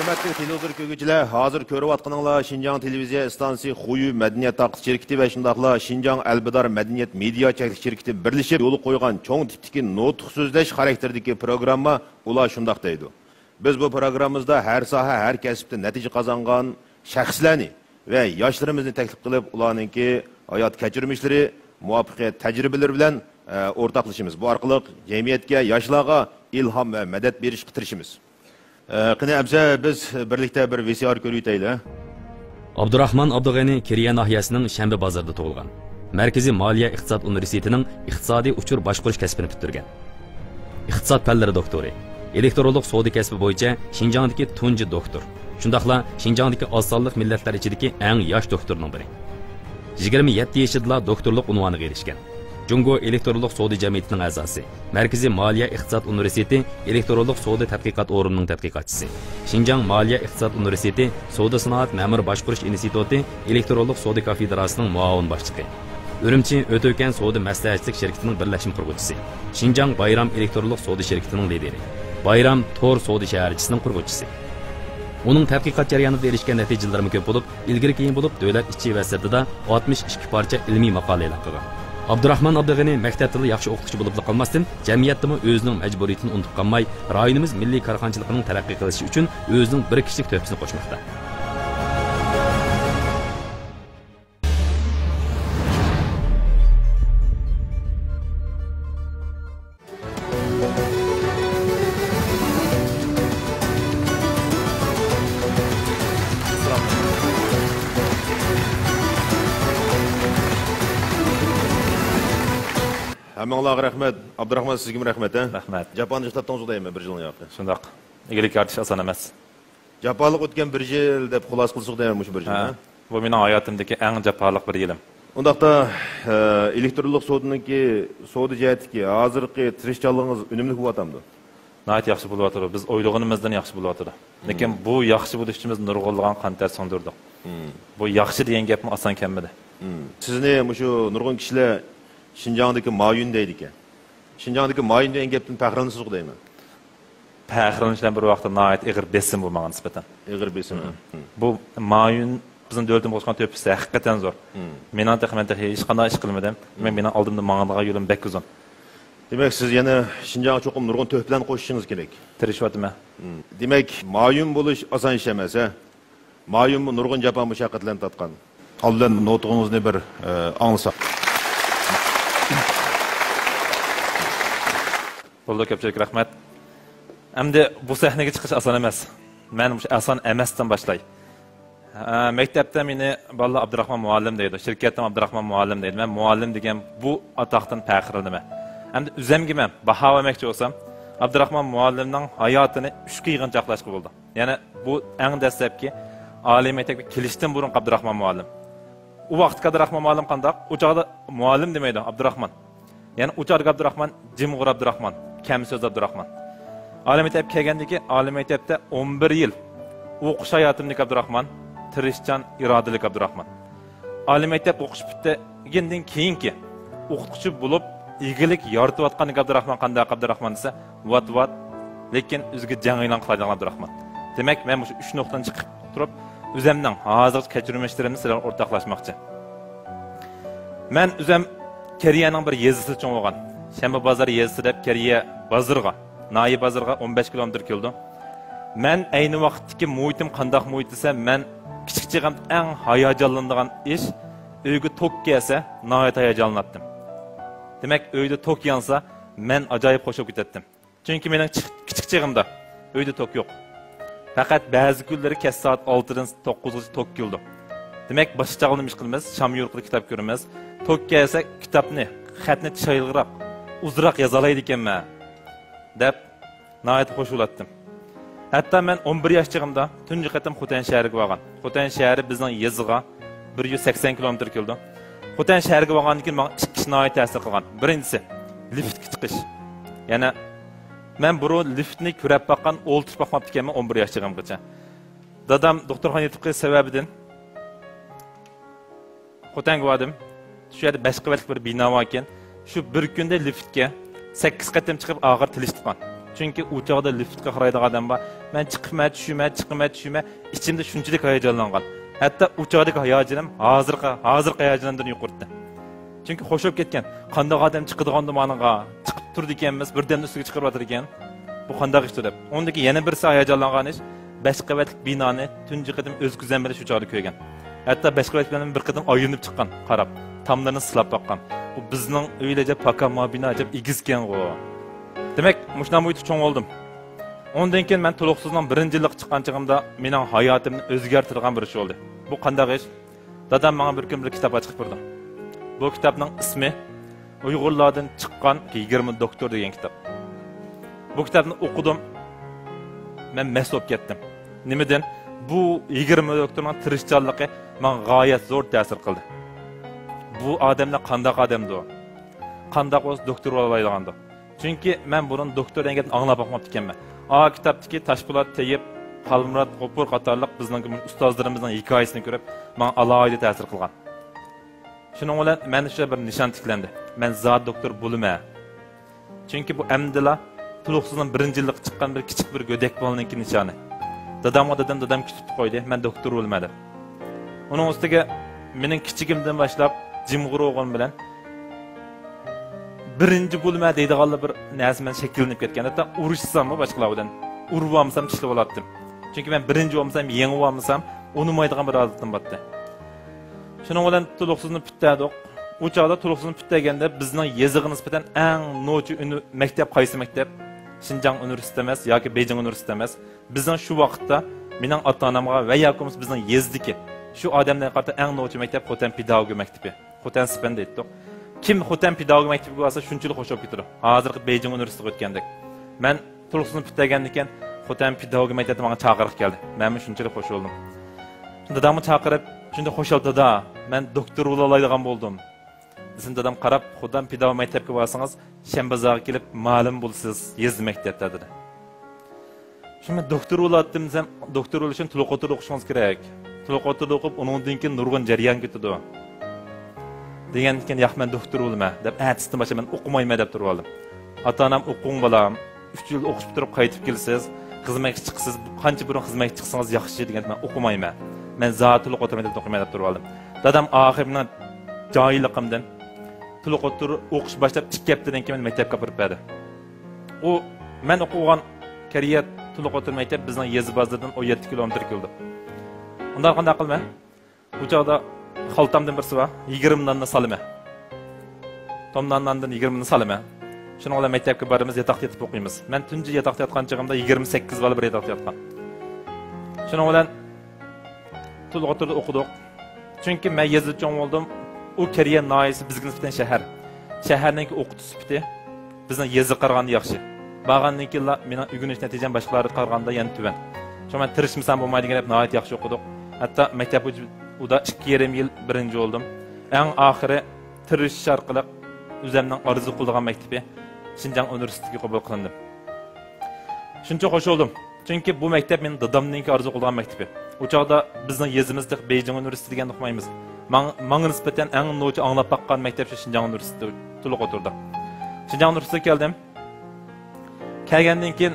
Hörmətli televizor kögücülər, hazır görüp atqanыңlar Şinjan televiziya istansiyası Xuyu Mədəniyyət Taqı şirkəti və şundaqla Şinjan Əlbidar Mədəniyyət Media çəklik şirkəti birləşib yolu qoyğan çoğ tipdiki nutq sözləş xarakterdəki proqramma ular şundaq deydi. Biz bu proqramımızda hər sahə, hər kəsbdə nəticə qazanğan şəxslərni və yaşlarımızı təklif qılıb ularınki hayat keçirmişləri, muvaffəqiyyət təcrübələri bilan ortaqlaşımız. Bu arqılıq cəmiyyətə, yaşlarga ilham və mədət beriş qitirişimiz. Qine əmsə biz birlikdə bir VCR görüytəylə. Abdurrahman Abdug'ani Kiriye nahiyəsinin Şənbə bazarında doğulgan. Mərkəzi Maliyyə İqtisad Universitetinin İqtisadi Uçur Başqurish kəsbini bitirgan. İqtisad fənləri doktori. Elektrolog savdo kəsbi bo'yicha Şinjandagi tunji doktor. Shundaqla Şinjandagi oz sonli millatlar ichidagi eng yosh doktorning biri. 27 yoshida doktorlik unvoniga erishgan. Jungo Elektrolog savdo jamiyatining a'zosi. Mərkəzi Maliyyə İqtisad Universiteti Elektrolog savdo tədqiqat o'rnining tədqiqatchisi. Şinjan Maliyyə İqtisad Universiteti Savdo Sanoat Ma'mur Başqurish instituti Elektrolog savdo kafedrasiyasining muavin boshlig'i. Ürümçi Ötöken savdo maslahatchilik şirkatining birlashma qurg'uvchisi. Şinjan Bayram Elektrolog savdo shirkatining lideri. Bayram Tor savdo shaharchisining qurg'uvchisi. Onun tədqiqat jarayonida erishgan natijalari ko'p bo'lib, ilgari keyin bo'lib davlat ichi va sirtida 62 parcha ilmiy maqola e'lon qilgan. Abdurrahman Abdug'ani maktabda yaxshi o'qituvchi bo'lib qolmasdan, jamiyatda o'zining majburiyatini unutib qolmay, rayonimiz milliy korxonachiligining taraqqiy qilishi uchun o'zining bir kishilik to'psini qo'shmoqda. Hammalarga rahmat. Abdurrahman sizga rahmat. Rahmat. Japonda ishlatdingiz deyman bir yilni yo'q. Shundoq. Egilik artish oson emas. Japonlik o'tgan bir yil deb xulos qilsak deyman shu bir yil. Bu mening hayotimdagi eng jafolik bir yilim. Undaqda elektrolog savdoniki savdo jihatiki hozirgi tirishchanligingiz unumli bo'latamdi. Nayt yaxshi bo'lyapti. Biz o'ylaganimizdan yaxshi bo'lyapti. Lekin bu yaxshi bo'lishimiz nurg'unlagan qantar so'ndirdi. Bu yaxshi degan gapmi oson kelmadi. Sizni shu nurg'un kishilar Şinjandagi mayun deydi ekan. Şinjandagi mayun degan gapdan faxrlanasiz deyman. Faxrlanishdan bir vaqtda nayt ig'ir besim bo'lmagan nisbatan. Ig'ir besim. Bu mayun bizning davlatimizga qo'shgan to'pisi haqiqatan zo'r. Men anta hech qanday ish qilmadim. Mening oldimda mang'andigan yo'lim bek uzun. Demak, siz yana Şinjanga cho'qim nurg'un to'plan qo'shishingiz kerak. Tirishyapman. Demak, mayun bo'lish oson ish emas, ha? Mayun nurg'un jafo mushaqqatlarni tatgan. Aldan nutqingizni bir anglasak. Bo'ldi, ko'pchilik rahmat. Endi bu sahnaga chiqish oson emas. Men shu oson emasdan boshlay. Maktabda meni balla Abdurrahman muallim deydi. Shirkatda Abdurrahman muallim deydi. Men muallim degan bu atoqdan faxrlanaman. Endi o'zimga men baho bermoqchi bo'lsam, Abdurrahman muallimning hayotini 3 ga yig'inchoqlashga bo'ldi. Ya'ni bu eng dastlabki oliy maktabga kelishdan burun Abdurrahman muallim. U vaqtda Abdurrahman muallim qandoq? U chog'da muallim demaydi, Abdurrahman. Yani uçarga Abdurrahman, Cimgur Abdurrahman, Kemsöz Abdurrahman. Oliy maktab kelgandagi oliy maktabda 11 yil o'qish hayotimdagi Abdurrahman, tirishchan, irodalik Abdurrahman. Oliy maktab o'qish bitgandan keyinki o'qituvchi bo'lib, egilik yoritayotgan Abdurrahman qanday Abdurrahman desa, vat, lekin o'ziga jang e'lon qiladigan Abdurrahman. Demak, men shu 3 nuqtadan chiqib turib, o'zimning hozirgi kechirmashlarimni sizlarga o'rtoqlashmoqchi. Men o'zim Keriye'nin bir yezisi çoğun olgan. Şembe bazarı yezisi dep Keriye bazırga, Nayi bazırga 15 kilometre kildi. Men aynı vaxtdaki muhitim qandaq muhit ise men kichikçiğim en hayacanlandığan iş öyge tok gelse nayet hayacanlattım. Demek öyde tok yansa men acayip hoşup gittim. Çünkü mening kichikçiğimde öyde tok yok. Fakat bazı günleri kes saat 6'dan 9'ga tok kildi. Demek başçağını iş qilmaz, Şam yurtida kitap görmez. Tok gelse kitapni, xatni çayılgırak, uzrak yazalaydı ekanman deb nayet hoş ulatdım. Hatta men 11 yaşçığımda tunji qatam Xotan shahriga borgan. Xotan shahri bizning yeziga 180 km keldi. Xotan shahriga borgandan keyin menga ikki kishi nayet ta'sir qilgan. Birinchisi liftga chiqish. Yana men buru liftni ko'rib boqqan, o'ltirib boqmabdi ekanman 11 yaşçığımgacha. Dadam doktorxona yetib qolish sababidan Xotanga bordim. Şu yerda 5 qavatli bir bino var ekan. Şu bir kunda liftga 8 qatam chiqib og'ir tilishtigan. Chunki u chog'da liftga qaraydigan odam bor. Men chiqma, tushma. Ichimda shunchalik hayajonlangan. Hatto u chog'dagi hayajonim hozirgi hayajonimdan yuqordi. Chunki xo'shib ketgan. Qanday odam chiqadigan domaniga chiqib turdi ekanmiz, birdan ustiga chiqib o'tir ekan. Bu qanday ish deb. Ondagi yana birsi hayajonlangan ish 5 qavatlik binoni tunji qatim o'z ko'zim bilan shu chog'da ko'rgan. Hatto 5 qavatlik bilan bir qatim aylanib chiqqan, qarab, tomlarini silab baqqan. Bu bizning o'ylaja paka mabina deb igizgan o. Demak, mushunday muhitda cho'ng oldim. Ondan keyin men to'liqsizning 1-yillik chiqqan chig'imda mening hayotimni o'zgartirgan bir ish bo'ldi. Bu qanday ish? Dadam menga bir kun bir kitob ochib berdi. Bu kitobning ismi Uyg'urlardan chiqqan 20 doktor degan kitob. Bu kitobni o'qidim. Men mast bo'lib ketdim. Nimadan? Bu 20 doktorning tirishchanligi menga g'oyat zo'r ta'sir qildi. Bu odamlar qanday odamdi? Qanday o'z doktor bo'laydigandi? Chunki men burun doktor degan gapni anglab boqmabdi ekanman. Kitobdagi Toshpo'lat Tayyib, Qalmurod G'ofur qatorliq bizning ustozlarimizning hikoyasini ko'rib, menga alohida ta'sir qilgan. Shuning bilan men shu bir nishon tiklandi. Men zot doktor bo'lmayman. Chunki bu amdila to'liqsizning 1-yillik chiqqan bir kichik bir go'dak bolaning nishoni. Dadam kutib qo'ydi, men doktor bo'lmadim. Uning ustiga mening kichigimdan boshlab jimg'ur o'g'lim bilan birinchi bo'lma deydiganlar bir narsa men shakllanib ketgan. Hatto urushsammi boshqalardan urib olmasam tishlab olardim. Chunki men birinchi bo'lmasam, yengib olmasam, unumaydigan bir odatim bor edi. Shuning bilan to'liqsizni bitdik. U chog'da to'liqsizni bitganda bizning yezig'i nisbatan eng nochi maktab qaysi maktab? Xinjiang universiteti emas yoki Beijing universiteti emas. Bizning shu vaqtda mening ota-onamga va yoki bizning yezdiki shu odamlarga qarata eng nochi maktab Xotan pedagogika maktabi. Xotan Sipan deydi. Kim Xotan pedagogika maktabiga borsa shunchalik xush bo'lib ketadi. Hozirgi Beijing universitetiga o'tgandek. Men to'liqsizni bitgandan keyin Xotan pedagogika maktabiga menga chaqiriq keldi. Men shunchalik xush bo'ldim. Dadamni chaqirib, shunda xo'shal dada, men doktor bo'la oladigan bo'ldim. Sizin dadam qarab, Xotan pedagogika maktabiga borsangiz, Shanbazorga kelib ma'lum bo'lsiz, yezdi maktabda dedi. Shunda doktor bo'ladim desam, doktor bo'lish uchun to'liq o'qishingiz kerak. To'liq o'qib, undan keyin nurg'un jarayon ketadi. Degandan keyin yo'q men doktor bo'lma deb aytdim, men o'qimayman deb turib oldim. Ota-onam o'qing bolam, 3 yil o'qib turib qaytib kelsiz, xizmatga chiqsiz, qancha burun xizmatga chiqsangiz yaxshi degan men o'qimayman. Men to'liq o'qimayman deb turib oldim. Dadam oxiridan joyliqimdan to'liq o'qish boshlab 2 haftadan keyin maktabga borib berdi. U men o'qigan Koreya to'liq o'tirmaydi, bizning Yezi bozordan 17 kilometr keldi. Undan qanday qilma? Bu chog'da xaltamdan birsi bor, 20 nonni salima. Tomdandan 20 ni salima. Shuning bilan maktabga boramiz, yotoqda yotib o'qiymiz. Men tunji yotoqda yotgan chog'imda 28 bola bir yotoqda yotgan. Shuning bilan to'liq o'qidik. Chunki men Yezda cho'ng bo'ldim. U Koreya noyisi bizga nisbatan shahar. Shaharning o'qitish sifati bizning Yezda qaraganda yaxshi. Bag'andan keyin mening o'rganish natijam boshqalarga qaraganda yana tuban. Chunki men tirishmasam bo'lmaydi degan gap nihoyat yaxshi o'qidik. Hatto maktabga uda 2,5 yil birinchi bo'ldim. Eng oxiri tirish orqali o'zimning orzu qilgan maktabga Xinjiang universitetiga qabul qilindim. Shuncha xush bo'ldim. Chunki bu maktab men dadamning orzu qilgan maktabi. U chog'da bizning yezimizda Beijing universiteti degan o'qimaymiz. Menga nisbatan eng nochi anglab baqqan maktab Xinjiang universiteti to'liq o'tirdi. Xinjiang universitetiga keldim. Kelgandan keyin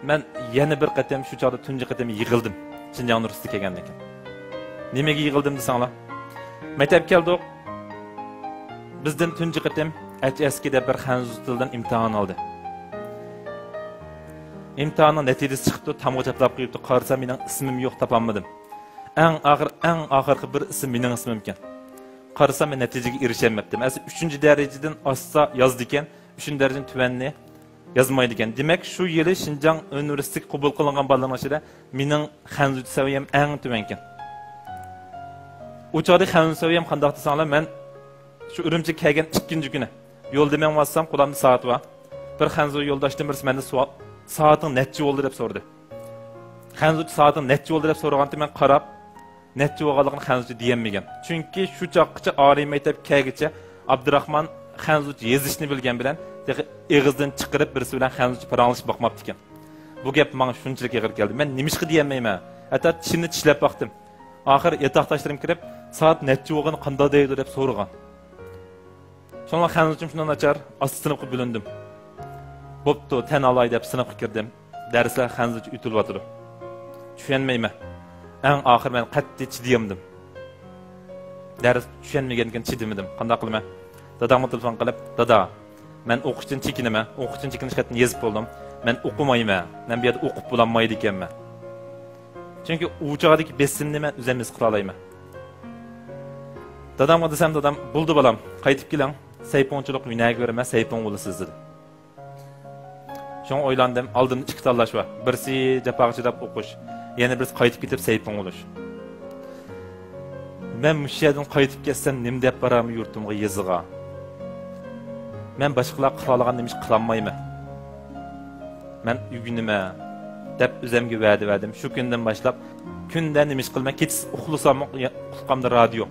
men yana bir qatam shu chog'da tunji qatam yig'ildim. Xinjiang universitetiga kelgandan keyin. Nimaga yig'ildim desanglar? Maktab keldik. Bizdan tunji qatam HSK'da bir xanzuz tildan imtihon oldi. İmtihanın neticesi çıktı, tamga chaplab qo'yibdi. Qarasam mening ismim yo'q, topolmadim. Eng oxirgi bir ism mening ismim ekan. Qarasam men natijaga erisholmadim. Asli 3-darajadan oshsa yozdi ekan, 3-darajadan tuvanni yozmaydi ekan. Demak, shu yili Xinjiang universitetiga qabul qilingan bolalar ichida mening xanzuz saviyam eng tuvan ekan. U chog'da xanzuz saviyam qanday desanglar, men shu Urumchiga kelgan 2-chi kuni yo'lda men vassam, qo'limda soat bor. Bir xanzuz yo'ldoshdan birisi mendan soating necha bo'ldi deb so'radi. Xanzuz soating necha bo'ldi deb so'raganda men qarab, necha bo'lganligini xanzuz deyolmagan. Chunki shu chaqqicha oliy maktab kelgicha Abdurahmon xanzuz yezishni bilgan bilan eg'izdan chiqarib birisi bilan xanzuz paranglashib boqmabdi ekan. Bu gap menga shunchalik og'ir keldi. Men nimishqi deyolmayman. Hatto tishimni tishlab boqdim. Oxir yotoqdoshlarim kirib, soat necha bo'lganini qanday deydi deb so'ragan. Sonra xanzuzim shundan nachar, asta sinib bo'lindim. Bo'pti, tan olay deb sinfga kirdim. Darslar xanzucha o'tilyotdi. Tushunmayman. Eng oxir men qattiq chidiyamdim. Dars tushunmagandan chidimidim. Qanday qilaman? Dadamga telefon qilib, "Dada, men o'qishdan chekinaman. O'qishdan chekinish xatini yozib bo'ldim. Men o'qimayman. Men bu yerda o'qib bo'lolmaydi ekanman." Chunki u chog'dagi besimni men o'zimiz qila olmayman. Dadamga desam, "Dadam, bo'ldi bolam, qaytib keling. Sayponchilik vinaga berma, saypon bo'lasiz" dedi. Şoň oylandım, aldım iki tanlaş var. Birisi japaqçıdap o'qish, yana birisi qaytib ketib saypon bo'lish. Men müşşedin qaytib ketsem nim dep baram yurtumga yeziga. Men başqalar qila olgan nimish qilanmayman. Men ügünime dep özemge va'da verdim. Şu günden başlap kunda nimish qilma, kechis uxlasam qulqamda radio.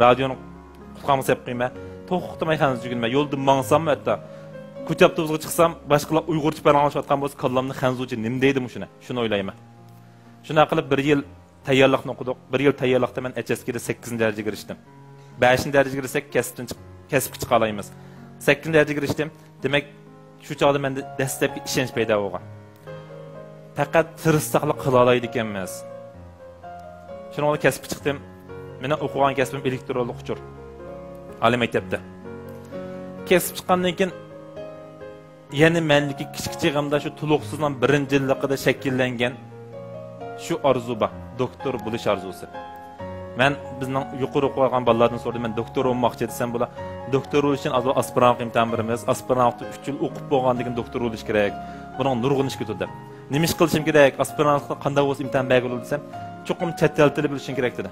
Radioni qulqamga sep qiyma, to'xtamay hanız ügünme, yolda mangsam hatta Kutyaptığımızga çıksam, başkalar Uygurca ben anlaşatkan bolsa kallamni xanzuca nim deydim şuna. Şunu oylayman. Şuna qilib 1 yil tayyorlikni o'qidik. 1 yil tayyorlikda men HSK'da 8 darajaga kirishdim. 5 darajaga kirsak kasb chiqa olamiz. 8 darajaga kirishdim. Demak, shu chog'da menda dastlabki ishonch paydo bo'lgan. Faqat tirishsaqlik qila oladi ekanmiz. Shuni olib kasb chiqdim. Meni o'qigan kasbim elektrolog uchur. Oliy maktabda. Kasb chiqqandan keyin yani menliki kichikchig'imda shu tuluqsizdan 1-yilligida shakllangan shu arzu bor, doktor bo'lish arzusi. Men bizning yuqori o'qigan bolalardan so'radim, men doktor bo'lmoqchi desam, bular doktor bo'lish uchun aspirant imtihon beramiz, aspirantni 3 yil o'qib bo'lgandan keyin doktor bo'lish kerak. Buning nurg'un ish ketdi. Nima ish qilishim kerak? Aspirantni qanday bo'lsa imtihon bergil desam, cho'qim chet tili bilishing kerak dedi.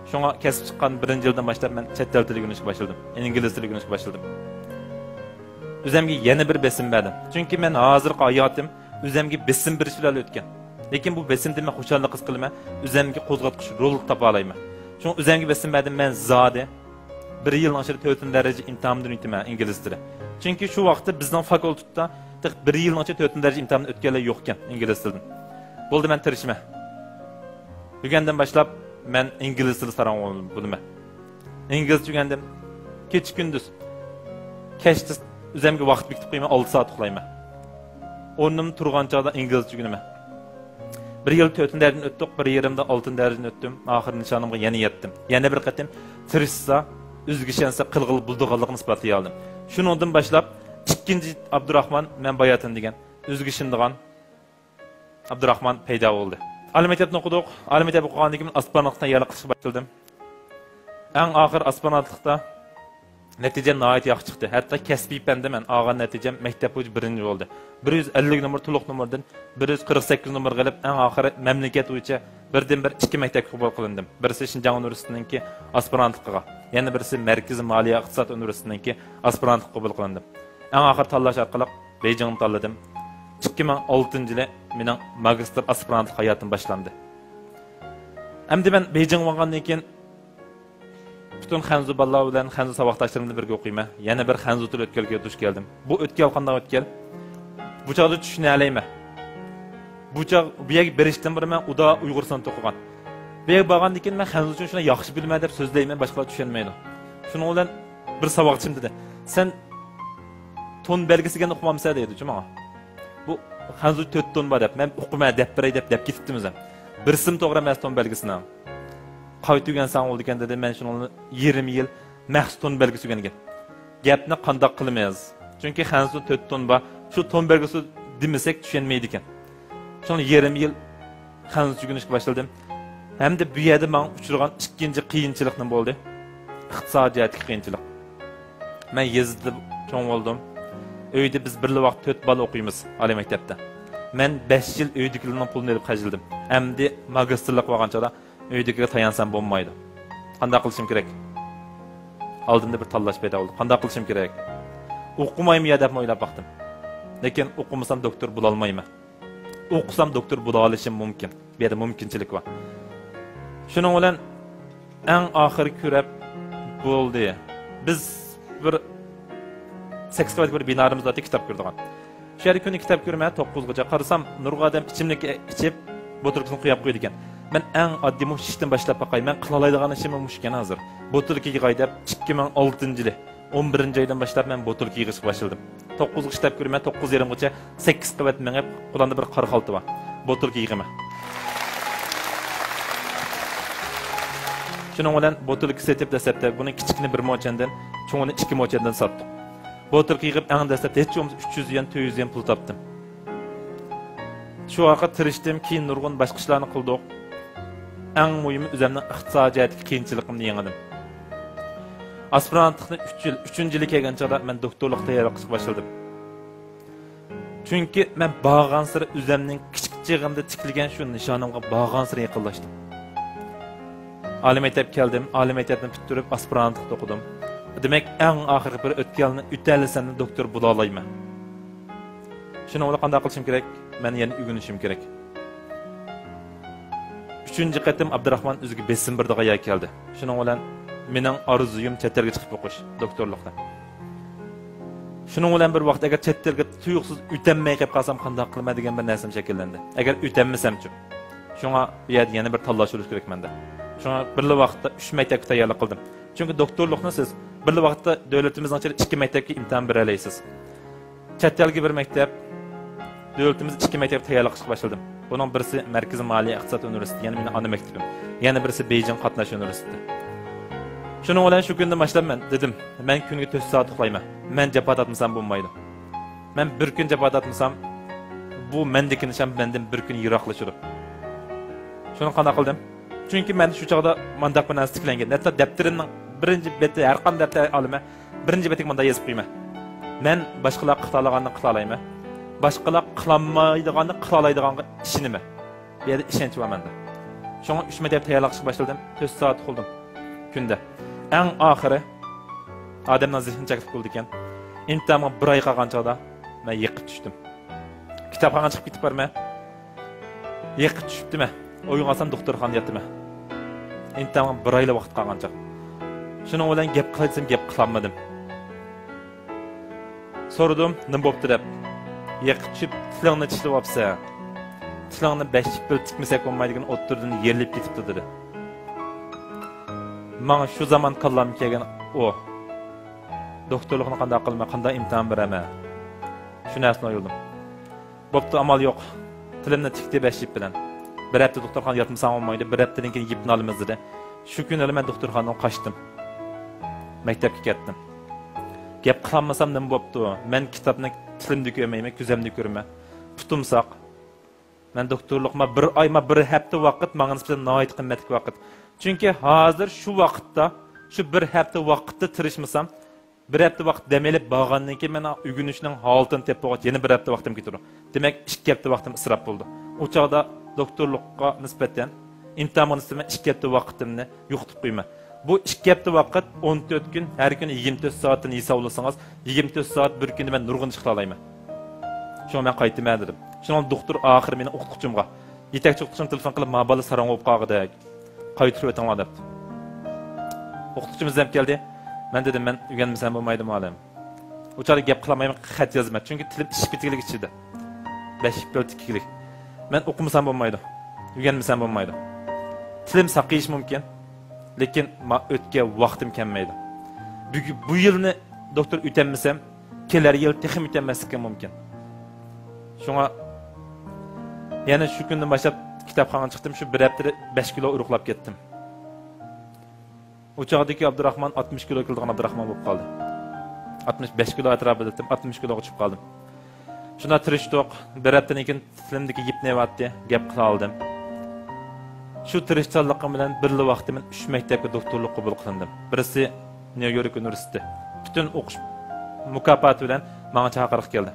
Shunga kasb chiqqan 1-yildan boshlab men chet tilini o'rganishga boshladim. Ingliz tilini o'rganishga boshladim. Özemge yeni bir besim verdim. Çünkü ben hazırki hayatım özemge besim bir şeyler ötken. Lekin bu besimde ben hoşallık his kılma, özemge kozgatqıç rol tapa alayım. Çünkü özemge besim verdim ben zade 1 yıl aşırı 4 derece imtihanımdan ötüme İngiliz dili. Çünkü şu vakti bizden fakültede 1 yıl aşırı 4 derece imtihanımdan ötkenler yokken İngiliz dilin. Boldu ben tirişme. Bugünden başlap ben İngiliz dili saran oldum bulma. İngiliz tükendim. Keç gündüz. Keşti Üzemge vaqt bitib qo'yma 6 saat uxlayman. O'rnim turgan chog'da inglizcha o'rganaman. 1 yil 4 darajadan o'tdik, 1 yerimda 6 darajadan o'tdim. Oxir nishonimga yana yetdim. Yana bir qatim tirishsa, o'zgishansa qilg'il buldiganligini isbotlay oldim. Shuningdan boshlab ikkinchi Abdurahmon men bayatin degan o'zgishindigan Abdurahmon paydo bo'ldi. Oliy maktabni o'qidik. Oliy maktab o'qigandan keyin aspirantkdan tayyorlik qilishga boshladim. Eng oxir aspirantlikda Netijem nəhayət yaxşı çıxdı. Hətta kəsbi pəndə mən ağan nəticəm məktəb boyu 1-ci oldu. 150 numar tuluq numardan 148 numar gəlib ən axırı məmləkət boyunca birdən-bir 2 məktəb qəbul qılındım. Birisi Şinjan Universitetindəki aspirantlıqqa, yəni birisi Mərkəzi Maliyyə İqtisad Universitetindəki aspirantlıq qəbul qılındım. Ən axır tanlaş arqalıq Beyjingni tanladım. 2006-cı ildə mənim magistr aspirantlıq həyatım başlandı. Əmdi mən Beyjing olğandan keyin bütün xanzu ballar bilan xanzu saboqdoshlarimni birga o'qiyman. Yana bir xanzu til o'tkalga duch keldim. Bu o'tkal qanday o'tkal? Bu chog'da tushuna olmayman. Bu chog' bu yerga berishdan beri men uda Uyg'uriston o'qigan. Bu yerga borgandan keyin men xanzu uchun shuni yaxshi bilmayman deb so'zlayman, boshqalar tushunmaydi. Shuning bilan bir saboqchim dedi. Sen ton belgisiga o'qimamsan dedi menga. Bu xanzu 4 ton bor deb, men o'qimay deb beray deb ketibdim o'zim. Bir sim to'g'ri emas ton belgisini. Qaytıgan san oldu ekan dedi. Men şunu 20 yil maxsus ton belgisi o'rgangan. Gapni qanday qilamiz? Chunki xanzu 4 ton bor. Shu ton belgisi demasak tushunmaydi ekan. Şunu 20 yil xanzu o'rganishga boshladim. Hamda bu yerda men uchragan ikkinchi qiyinchilik nima bo'ldi? Iqtisodiyot qiyinchilik. Men yezdi cho'ng bo'ldim. Uyda biz bir vaqt 4 bola o'qiymiz oliy maktabda. Men 5 yil uydagilarning pulini olib qajildim. Hamda magistrlik bo'lgancha Uydagiga tayansam bo'lmaydi. Qanday qilishim kerak? Oldimda bir tanlash paydo bo'ldi. Qanday qilishim kerak? O'qimayman deb o'ylab baxtim. Lekin o'qimasam doktor bo'la olmayman. O'qisam doktor bo'la olishim mumkin. Bu yerda mumkinchilik bor. Shuning bilan eng oxirgi ko'rib bo'ldi. Biz bir 8 qavat bir binorimizda kitob ko'rdik. Shu yerga kuni kitob ko'rmay 9 gacha qarasam nurg'adam ichimlik ichib boturkini qo'yib qo'ydi ekan. Men eng oddiy mushishdan boshlab baqay. Men qila oladigan ishim mushkan hozir. Boturkiga qaydab 2006-yili 11 aydan başlap men botulka yig'ishga başladım. 9 ishlab ko'raman, 9,5gacha 8 qavat mengib, qo'landa bir qora xalta bor. Botulka yig'aman. Shuning bilan botulka setib dastlabda buni kichikni 1 mochandan, cho'ngini 2 mochandan sotdim. Botulka yig'ib eng dastlabda hech bo'lmasa 300 yen, 400 yen pul topdim. Shu vaqt tirishdim, keyin nurg'un boshqa ishlarni qildik. Eng muhimi o'zimning iqtisodiyotdagi qiyinchiligimni yengidim. Aspirantlikni 3-yilga kelgan chog'da men doktorlik tayyorlashga boshladim. Chunki men borgan sari o'zimning kichik chig'imda tikilgan shu nishonimga borgan sari yaqinlashdim. Oliy maktabga keldim, oliy maktabni bitirib aspirantlik o'qidim. Demak, eng oxirgi bir o'tganni o'talasam doktor bo'la olmayman. Shuni o'ylab qanday qilishim kerak? Men yana o'rganishim kerak. 3-chi qatim Abdurahmon o'ziga besim birdiga keldi. Shuning bilan mening orzuyim chet elga chiqib o'qish, doktorlikda. Shuning bilan bir vaqt agar chet elga tuyuqsiz o'tanmay qolib qolsam qanday qilma degan bir narsam shakllandi. Agar o'tanmasam-chi. Shunga bu yerda yana bir tanlash bo'lish kerak menda. Shunga bir vaqtda 3 maktabga tayyorlik qildim. Chunki doktorlikni siz bir vaqtda davlatimizning ichida 2 maktabga imtihon bera olasiz. Chet elga bir maktab, davlatimiz 2 maktabga tayyorlashga boshladim. Bunun birisi Markaziy Moliya iqtisod universiteti, ya'ni mening ana maktabim. Yana birisi Beijing qatnash universiteti. Shuning bilan shu kundan boshlab men dedim, men kuniga 4 soat uxlayman. Men jabhat atmasam bo'lmaydi. Men bir kun jabhat atmasam, bu mendagi nishon mendan bir kun yiroqlashadi. Shuni qanday qildim? Chunki men shu chog'da mandaq bilan tiklangan. Hatto daftarimning birinchi beti har qanday daftar olaman, birinchi betiga menda yozib qo'yman. Men boshqalar qilalaganini qila olmayman. Boshqalar qilolmaydiganni qila oladiganga ishinaman. Bu yerda ishonch bor menda. Shunga 3 maktab tayyorlashga boshladim. 4 soat uxladim kunda. Eng oxiri odamning zehni chaqib qoldi ekan. Imtihonga 1 oy qolgan chog'da men yiqib tushdim. Kitobxonaga chiqib ketib borman. Yiqib tushibdim. O'yingasam doktorxonada yotdim. Imtihonga 1 oylik vaqt qolgan chog'. Shuning bilan gap qilsam gap qilolmadim. So'radim, nima bo'pti deb. Yiqib tushib, tilingni tishlab olsa, tilingni 5 pil tikmasak bo'lmaydigan o'ttirdan yerilib ketibdi dedi. Mana shu zaman kallam kelgan o. Doktorlikni qanday qilma, qanday imtihon beraman. Shu narsani o'yladim. Bo'pti, amal yo'q. Tilimni tikdi 5 yil bilan. Bir hafta doktorxonada yotmasam olmaydi, bir haftadan keyin yipni olamiz dedi. Shu kunlar men doktorxonadan qochdim. Maktabga ketdim. Gap qilmasam nima bo'pti? Men kitobni tilimda ko'rmayman, ko'zimda ko'raman. Tutumsaq. Men doktorlikma 1 oyma 1 hafta vaqt, menga nisbatan nihoyat qimmatli vaqt. Chunki hozir shu vaqtda, shu 1 hafta vaqtda tirishmasam, 1 hafta vaqt demelib borgandan keyin men o'rganishning holatini tepib yana 1 hafta vaqtim ketdi. Demak, 2 hafta vaqtim isrof bo'ldi. O chog'da doktorlikqa nisbatan imtihonga nisbatan 2 hafta vaqtimni yo'qotib qo'yman. Bu 2 hafta vaqt 14 kun, har kuni 24 soatini hisoblasangiz, 24 soat bir kunda men nurg'un ish qila olaman. Shuni men qaytaman dedim. Shuni doktor oxir meni o'qituvchimga, yetakchi o'qituvchim telefon qilib, "Ma bola sarang bo'lib qoldi. Qaytirib o'tinglar" debdi. O'qituvchimiz ham keldi. Men dedim, "Men o'rganmasam bo'lmaydi muallim. O'chari gap qilmayman, xat yozman, chunki tilim ish bitiglik ichida. 5 pil tikkilik. Men o'qimasam bo'lmaydi. O'rganmasam bo'lmaydi. Tilim saqiyish mumkin, lekin men o'tgan vaqtim kelmaydi. Bu yilni doktor o'tanmasam, kelar yil texim o'tanmaslikka mumkin." Shunga yana shu kundan boshlab kitobxonaga chiqdim, shu 1 haftada 5 kilo uruqlab ketdim. O chog'dagi Abdurahmon 60 kilo kelgan Abdurahmon bo'lib qoldi. 65 kilo atrofida etdim, 60 kiloga chiqib qoldim. Shuna tirishdik, 1 haftadan keyin tilimdagi yipni vatdi, gap qila oldim. Shu tirishchanligim bilan birli vaqtda men 3 maktabga doktorlik qabul qilindim. Birisi New York universiteti. Butun o'qish mukofoti bilan menga chaqiriq keldi.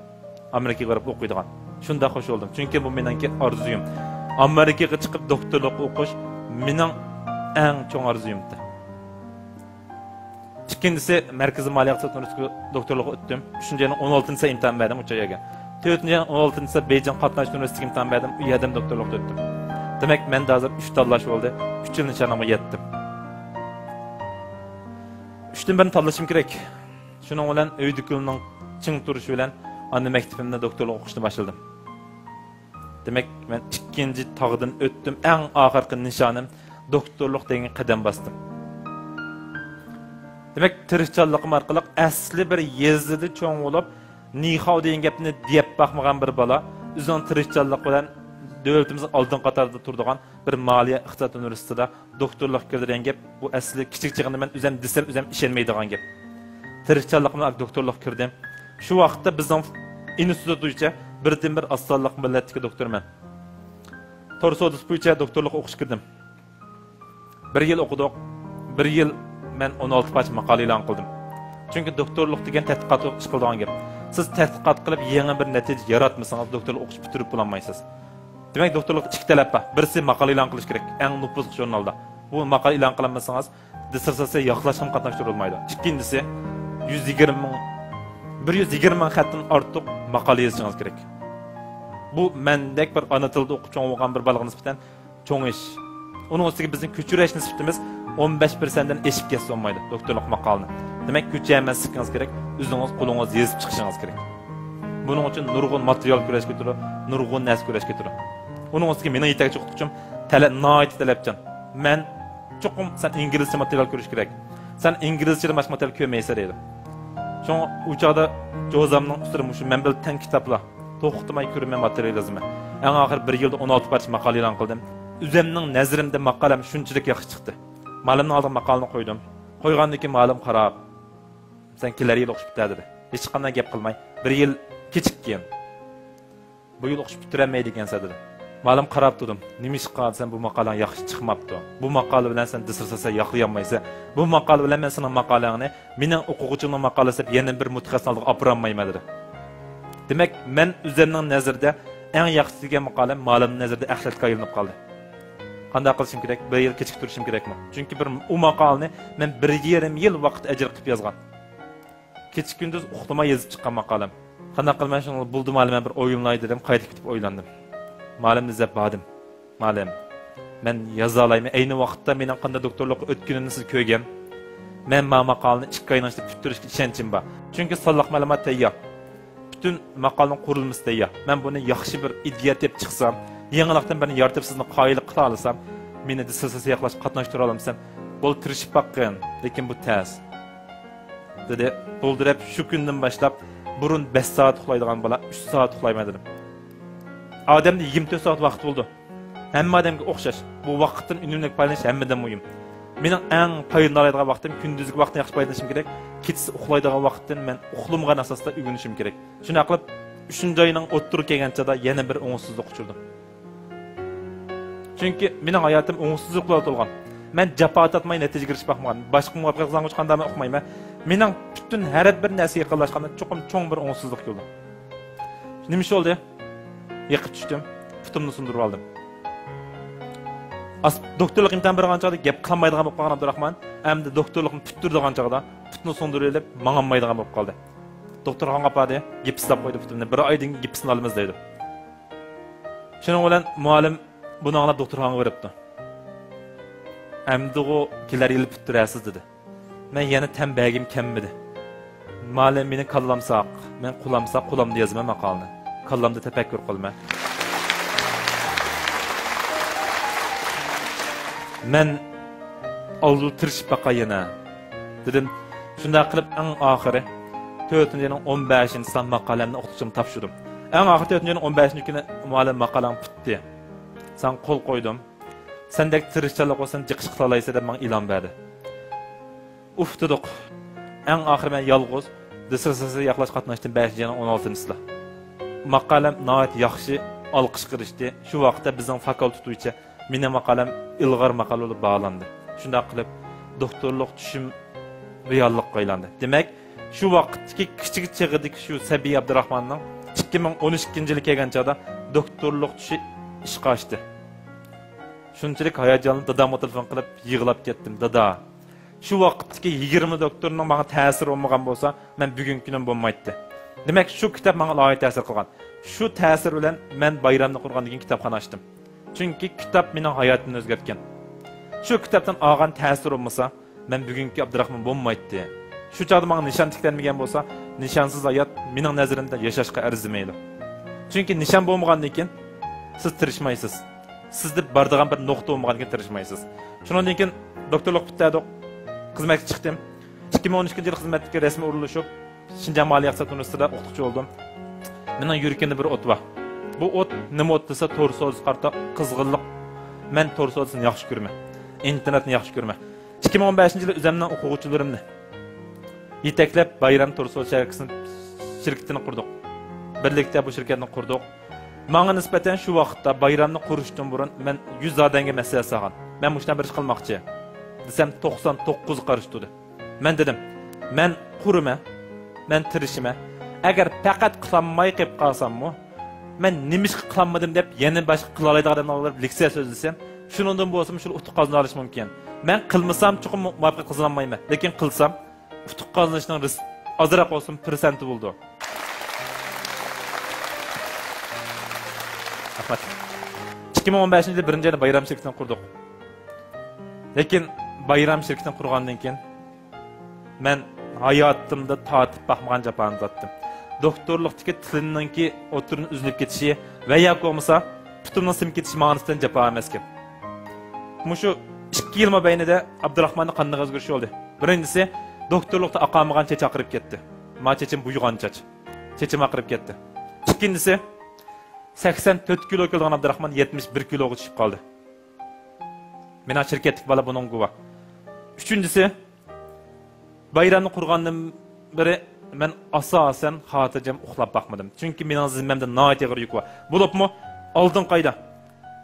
Amerikaga borib o'qiydigan. Shunda xush oldum. Chunki bu meningki orzuyim. Amerikaga chiqib doktorlik o'qish mening eng chong orzuyimdi. İkincisi Markaziy Moliya iqtisod universitetiga doktorlik o'tdim. 3-yilning 16-sida imtihon berdim o'sha yerga. 4-yilning 16-sida Beijing qatnash universitetiga imtihon berdim. U yerda doktorlik o'tdim. Demak, men hozir 3 tanlash bo'ldi. 3 yil nishonimga yetdim. 3dan birini tanlashim kerak. Shuning bilan uydikining ching turishi bilan ana maktabimda doktorlik o'qishni boshladim. Demak, men 2-chi tog'dan o'tdim. Eng oxirgi nishonim doktorlik degan qadam bosdim. Demek tirishchanligim orqali asli bir yezdida cho'ng bo'lib, nihao degan gapni deb baxmagan bir bola, o'zining tirishchanlik bilan davlatimizning oldin qatorida turadigan bir Moliya iqtisod universitetida doktorlik kirdigan gap, bu asli kichik chig'ini men o'zim desam o'zim ishonmaydigan gap. Tirishchanlik bilan doktorlik kirdim. Shu vaqtda bizning institut bo'yicha birdan-bir asonlik millatdagi doktorman. Torsodis bo'yicha doktorlik o'qish kirdim. 1 yil o'qidik. 1 yil men 16 parcha maqola e'lon qildim. Chunki doktorlik degan tadqiqot ish qiladigan gap. Siz tadqiqot qilib yangi bir natija yaratmasangiz doktorlik o'qish bitirib bo'lmaysiz. Demak, doktorlik ikki talab bor. Birisi maqola e'lon qilish kerak, eng nufuzli jurnalda. Bu maqola e'lon qilinmasangiz, dissertatsiya yoqlashga qatnashtirilmaydi. Ikkinchisi 120 ming xatdan ortiq maqola yozishingiz kerak. Bu mendek bir ana tilda o'qib cho'ng bo'lgan bir bolaga nisbatan cho'ng ish. Uning ustiga bizning ko'chirish nisbatimiz 15%dan eshib ketsa olmaydi doktorlik maqolani. Demak, ko'chirmasligingiz kerak, o'zingiz qo'lingiz yozib chiqishingiz kerak. Buning uchun nurg'un material ko'rash kerak, nurg'un narsa ko'rash kerak. Uning ustiga mening yetakchi o'qituvchim talabchan. Men cho'qim sen inglizcha material ko'rish kerak. Sen inglizcha boshqa material ko'rmaysan deydi. Şu uçağda Jozamның ustida mushu men bil tan kitoblar to'xtamay ko'rman material yozaman. Eng oxir 1 yilda 16 parcha maqola e'lon qildim. O'zimning nazarimda maqolam shunchalik yaxshi chiqdi. Ma'lumni oldim, maqolani qo'ydim. Qo'ygandan keyin ma'lum qarab, sen kelar yil o'qib bitadi dedi. Hech qanday gap qilmay, 1 yil kechikkan. Bu yil o'qib bitirolmaydi ekansan dedi. Ma'lum qarab turdim. Nima ish qilsan, bu maqolang yaxshi chiqmabdi. Bu maqola bilan sen dissertatsiya yoqlayolmaysan. Bu maqola bilan men sening maqolangni mening o'quvchimning maqolasi deb yana bir mutaxassis oldiga olib borolmayman dedi. Demak, men o'zimning nazarda eng yaxshi degan maqolam ma'lumning nazarda axlatga aylanib qoldi. Qanday qilishim kerak? 1 yil kechiktirishim kerakmi? Chunki bir u maqolani men 1,5 yil vaqt ajr qilib yozgan. Kechik kunduz uxlamay yozib chiqqan maqolam. Qanday qilman shuni buldim, ma'lum bir o'yinlay dedim, qaytib ketib o'ylandim. Ma'lumni izlab bordim. Ma'lum, men yoza olayman. Ayni vaqtda mening qanday doktorlikka o'tganimni siz ko'rgan. Men maqolani 2 oydan ichida bitirishga ishonchim bor. Chunki sonliq ma'lumot tayyor. Bütün maqolaning qurilmasi tayyor. Men buni yaxshi bir ideya deb chiqsam, yangilikdan beni yaratib sizni qoyillik qila olsam, meni dissertatsiya yoqlash qatnashtira olamsam, bol tirishib baqqan, lekin bu tez. Dedi, bo'ldirib shu kundan boshlab burun 5 soat uxlaydigan bola 3 soat uxlayman dedim. Adamda 24 soat vaqt bo'ldi. Hamma odamga o'xshash. Bu vaqtdan unumli foydalanish hammadan muhim. Mening eng foydalanadigan vaqtim kunduzgi vaqtni yaxshi foydalanishim kerak. Kechasi uxlaydigan vaqtdan men uxlamgan asosda uyg'onishim kerak. Shuni qilib 3-oyning o'ttirib kelganchada yana bir o'ngsizlik uchirdim. Chunki mening hayotim o'ngsizlik bilan to'lgan. Men jafo tatmay natijaga erishib baxmagan. Boshqa muvaffaqiyatga qanday men o'qimayman. Mening butun har bir narsaga yaqinlashganda cho'qim cho'ng bir o'ngsizlik bo'ldi. Nima ish bo'ldi? Yiqib tushdim, putimni sindirib oldim. Doktorlik imtihan bergan chog'da gap qilmaydigan bo'lib qolgan Abdurahmon, endi doktorlikni bitirdigan chog'da putni sindirib, mang'anmaydigan bo'lib qoldi. Doktor xonga bordi, gipslab qo'ydi putimni. 1 oydan gipsni olamiz dedi. Shuning bilan muallim buni anglab doktor xonga beribdi. Endi o kelar yil bitirasiz dedi. Men yana tambagim kemmidi. Muallim meni kallamsaq, men qulamsaq, qulamda yozaman maqolani. Kallamda tafakkur qilma. Men oldu tirishib baqayına dedim. Shunda qilib eng oxiri 4-yilning 15-san maqolamni o'qitishimni topshirdim. Eng oxiri 4-yilning 15-kuni muallim maqolam bitdi. Sen qo'l qo'ydim. Sendek tirishchilik olsan chiqish qila olaysan deb men e'lon berdi. Uf dedik. Eng oxiri men yolg'iz dissertatsiya yoqlash qatnashdim 5-yilning 16-sida. Maqolam nəhayət yaxşı alqış qırışdı. Şu vaqtda bizning fakultet bo'yicha meni maqolam ilg'or maqola bo'lib bağlandı. Shunda qilib doktorlik tushum reallikqa aylandi. Demak, shu vaqtdagi kichik chig'idagi shu Sabiy Abdurahmonning 2012-yil kelgan chog'da doktorlik tushi ishga oshdi. Shunchalik hayajonli dadamga telefon qilib yig'lab ketdim. Dada, shu vaqtdagi 20 doktorning menga ta'siri olmagan bo'lsa, men bugungi kunim bo'lmaydi. Demek şu kitap bana layık ta'sir qilgan. Şu ta'sir bilan men bayramni qurgan degan kitobxona ochdim. Chunki kitap mening hayotimni o'zgartgan. Şu kitobdan olgan ta'sir olmasa, men bugungi Abdurahmon bo'lmaydi. Şu chog'da menga nishon tiklanmagan bo'lsa, nishonsiz hayot mening nazarimda yashashga arzimaydi. Chunki nishon bo'lmagandan keyin siz tirishmaysiz. Sizda bordigan bir nuqta bo'lmagandan keyin tirishmaysiz. Shundan keyin doktorlik bitdi, xizmatga chiqdim. 2013 yıl xizmatga rasmiy urilishib, Şinjan Maliye İqtisad Üniversitesi'de o'qituvchi bo'ldim. Mening yuragimda bir o't bor. Bu o't nima o't desa, to'g'ri so'z qarta qizg'inlik. Men to'g'ri so'zni yaxshi ko'raman. İnternetni yaxshi ko'raman. 2015-yil o'zimning o'quvchilarimni yetaklab Bayram to'g'ri so'z şirketini qurdik. Birlikda bu shirkatni qurdik. Menga nisbatan shu vaqtda bayramni qurishdan burun men 100 odamga maslahat solgan. Men bu ishdan bir ish qilmoqchi. Desam 99 qarshidi. Men dedim, men qurima, men tirishima. Agar faqat qilmay qilib qolsam-mu, men nima ish qilmadim deb yana boshqa qila oladigan odamlarga leksiya so'zlasam, shuningdan bo'lsa, shuni utuq qozona olish mumkin. Men qilmasam chuqur muvaffaqiyat qozonmayman, lekin qilsam utuq qozonishning ozroq olsin persenti bo'ldi. Rahmat. 2015-yilda birinchi bayram şirketini qurdik. Lekin bayram şirketini qurgandan keyin men hayotimda tatib baxmagan japonni tatdim. Doktorlikdagi tilimninki o'tirini uzilib ketishi va yoki bo'lmasa putimning sim ketishi ma'nosidan japa emas ekan. Mushu 2 yil mobaynida Abdurahmonning qanday o'zgarishi bo'ldi. Birinchisi doktorlikda aqamagan chech aqirib ketdi. Ma chechim buygan chech. Chechim aqirib ketdi. Ikkinchisi 84 kilo kelgan Abdurahmon 71 kiloga tushib qoldi. Mena şirketlik bola buning guvoh. Üçüncüsü bayramni qurgandan beri men asosan xotirjam uxlab baxmadim. Chunki mening zimmamda nihoyat og'ir yuk bor. Bo'libmi? Oldin qayda?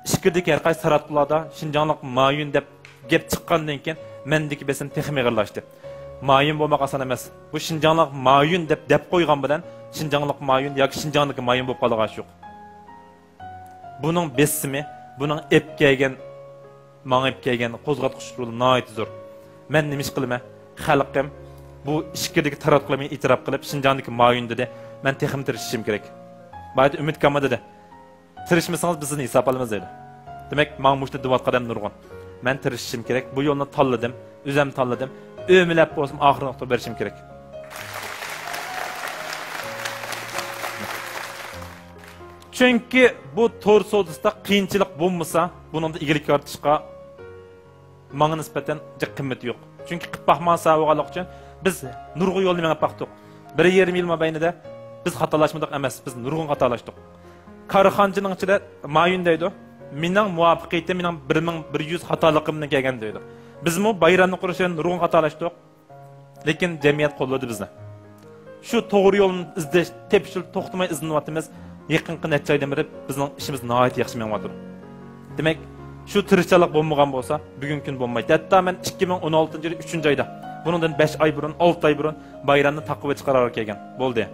Ishkirdagi har qaysi saratlarda Şinjanlik mayun deb gap chiqqandan keyin mendagi besim texmi og'irlashdi. Mayun bo'lmoq oson emas. Bu Şinjanlik mayun deb qo'ygan bilan Şinjanlik mayun yoki Şinjanlik mayun bo'lib qolgan yo'q. Buning besimi, buning ep kelgan mağib kelgan qo'zg'atqich roli nihoyat zo'r. Men nima ish qilaman? Xalqim bu ishkirdagi taratqulamni e'tirof qilib, Şinjandagi mayun dedi. Men texim tirishishim kerak. Bayda umid qilma dedi. Tirishmasangiz biz sizni hisob olamiz dedi. Demak, men mushta duvat qadam nurg'on. Men tirishishim kerak. Bu yo'lni tanladim, o'zim tanladim. O'milab bo'lsam oxir nuqta berishim kerak. Çünkü bu to'g'ri so'zda qiyinchilik bo'lmasa, buningda egilik ortishga menga nisbatan qimmat yo'q. Chunki qilib baxman savoqlik uchun biz nurg'un yo'lni mengib baxdik. 1,5 yil mobaynida biz xatolashmadik emas, biz nurg'un xatolashdik. Korxonchining ichida mayun deydi. Mening muvaffaqiyatim mening 1100 xatoligimdan kelgan deydi. Bizmi bayramni qurishdan nurg'un xatolashdik. Lekin jamiyat qo'lladi bizni. Shu to'g'ri yo'lni izlash, tepishil to'xtamay izlanyapmiz. Yaqinqi necha oydan beri bizning ishimiz nihoyat yaxshi menyapti. Demak, shu tirishchilik bo'lmagan bo'lsa, bugungi kun bo'lmaydi. Hatto men 2016-yil 3-oyda, bundan 5 oy burun, 6 oy burun bayramni taqib chiqarar kelgan. Bo'ldi.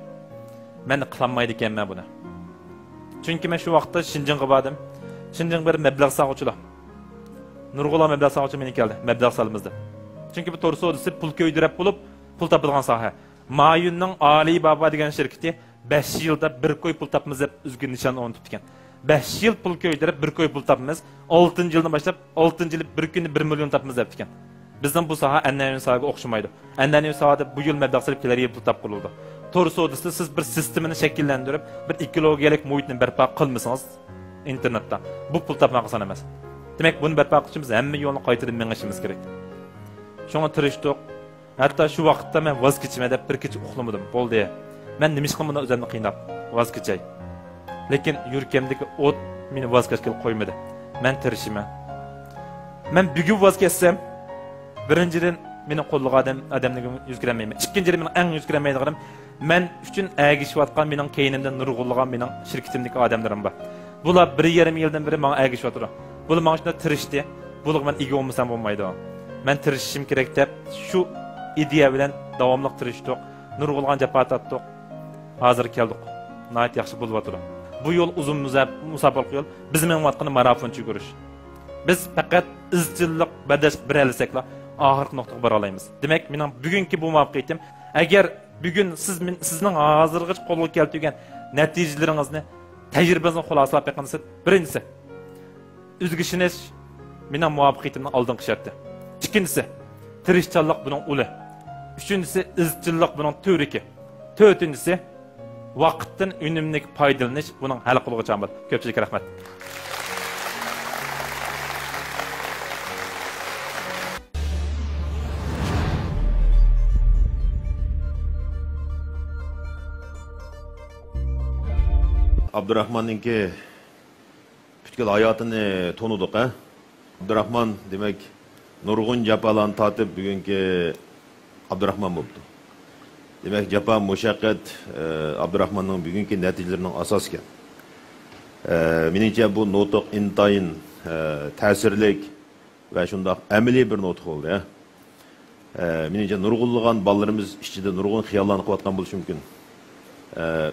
Men qilmaydi ekanman buni. Chunki men shu vaqtda Şinjanga bordim. Şinjang bir mablag' sog'uvchilar. Nurg'ula mablag' sog'uvchi meni keldi, mablag' salimizda. Chunki bu to'g'ri so'zisi pul ko'ydirib bo'lib, pul topilgan soha. Mayunning Ali Baba degan shirkati 5 yılda bir koy pul tapmız hep üzgün nişan onu tutken. 5 yıl pul köydürüp bir koy pul tapmız. 6. yıldan başlayıp 6. yıl bir günde 1 milyon tapmız hep tutken. Bizden bu saha ennenin sahibi okşamaydı. Ennenin sahada bu yıl meblag salip kileriye pul tap kuruldu. Doğrusu odası siz bir sistemini şekillendirip bir ekologiyelik muhitini berpa kılmışsınız internette. Bu pul tapmak sana emez. Demek bunu berpa için biz hem yolunu kaytırıp mengeşimiz gerek. Şuna tırıştık. Hatta şu vakitte ben vazgeçmede bir keçi uxlamadım. Bol diye. Men nima ish qilmani o'zimni qiynab, voz kechay. Lekin yurkimdagi o't meni voz kechga qo'ymadi. Men tirishiman. Men bugun voz kessam, birinchidan meni qo'llagan odamlarga yuzgiramayman. Ikkinchidan meni eng yuzgiramaydiganim men uchun agishayotgan mening keynimdan nurg'unlagan mening shirkatimdagi odamlarim bor. Bular 1,5 yildan beri menga agishayotdi. Bular menga shunda tirishdi. Bular men ega olmasam bo'lmaydi. Men tirishishim kerak deb shu ideya bilan davomli tirishdik. Nurg'ulgan japa tatdik. Hazır keldik. Nayet yaxshi bo'lib o'tirdi. Bu yo'l uzun musobaqa yo'l. Biz menvatqani marafonchi ko'rish. Biz faqat izchillik badash biralsakla oxirgi nuqtaga bora olamiz. Demak, mening bugungi bu muvaffaqiyatim, agar bugun sizning hozirgacha qo'lga keltirgan natijalaringizni, tajribangizni xulosalab bersangiz, birinchisi o'zgishinish mening muvaffaqiyatimning oldingi sharti. Ikkinchisi tirishchanlik buning uli. Üçüncüsü izchillik buning to'riki. To'rtinchisi vaqtdan unumli foydalanish buning hal qiluvchi omil. Ko'pchilik rahmat. Abdurrahman'ınki bütkül hayatını tonudık. Abdurrahman demek nurgun japalan tatip bugünkü Abdurrahman oldu. Demek japa muşaqqat Abdurrahman'ın bugünkü neticelerinin asasken. Menimce bu notuk intayın ta'sirlik ve şundaq ameli bir notuk oldu. Menimce nurgulluğun ballarımız içinde nurgun xiyallarını qıvatqan buluş mümkün.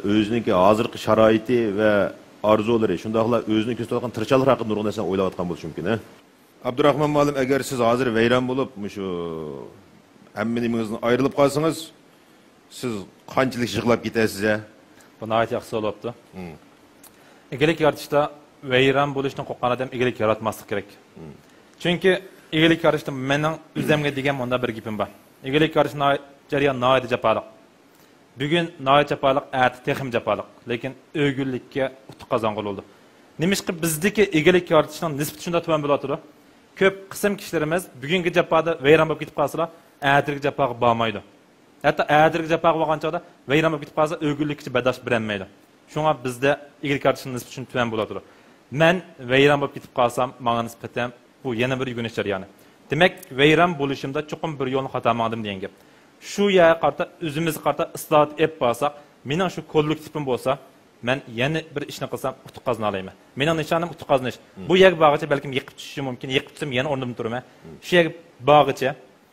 Özününki hazırki şaraiti ve arzuları, şundaqla özünü köstüvatqan tırçalık haqqında nurgun narsa oylavatqan buluş mümkün. Abdurrahman malum, eğer siz hazır veyran bulup, şu hammenimizden ayrılıp qalsınız, siz qanchalik yig'lab ketasiz? Bu nəhayət yaxşı olubdu. İgilik yaratışda veyran bo'lishdan qo'rqqan odam igilik yaratmaslik kerak. Chunki igilik yaratishda mening o'zimga degan bunda bir gapim bor. Igilik yaratish jarayon nihoyat jafoliq. Bugun nihoyat jafoliq, ati texim jafoliq. Lekin o'g'illikka utuq qozong'il bo'ldi. Nimishqi bizdagi igilik yaratishning nisbati shunda tuvan bo'ladir. Ko'p qism kishilarimiz bugungi jafoda veyran bo'lib ketib qolsalar, atirgi jafoga bormaydi. Hatta adirgi jafoga bo'lgan chog'da veyran bo'lib ketib qolsa, o'g'illikka bardosh berolmaydi. Şuna bizde igilik yaratışının nisbeti tüven buladır. Men veyran bo'lib ketib qalsam, manga nisbatan bu yana bir yugunish yani. Demek veyran bo'lishimda cho'qim bir yo'lni xato qildim degan gap. Shu yerga qarta o'zimiz qarta islohot ep bo'lsak, mening shu kollektivim bo'lsa, men yana bir ishni qilsam utuq qozona olaman. Mening nishonim utuq qozonish. Bu yerga borgacha balkim yiqib tushishim mumkin, yiqib tushsam yana o'rnimdan turaman. Shu yerga borgacha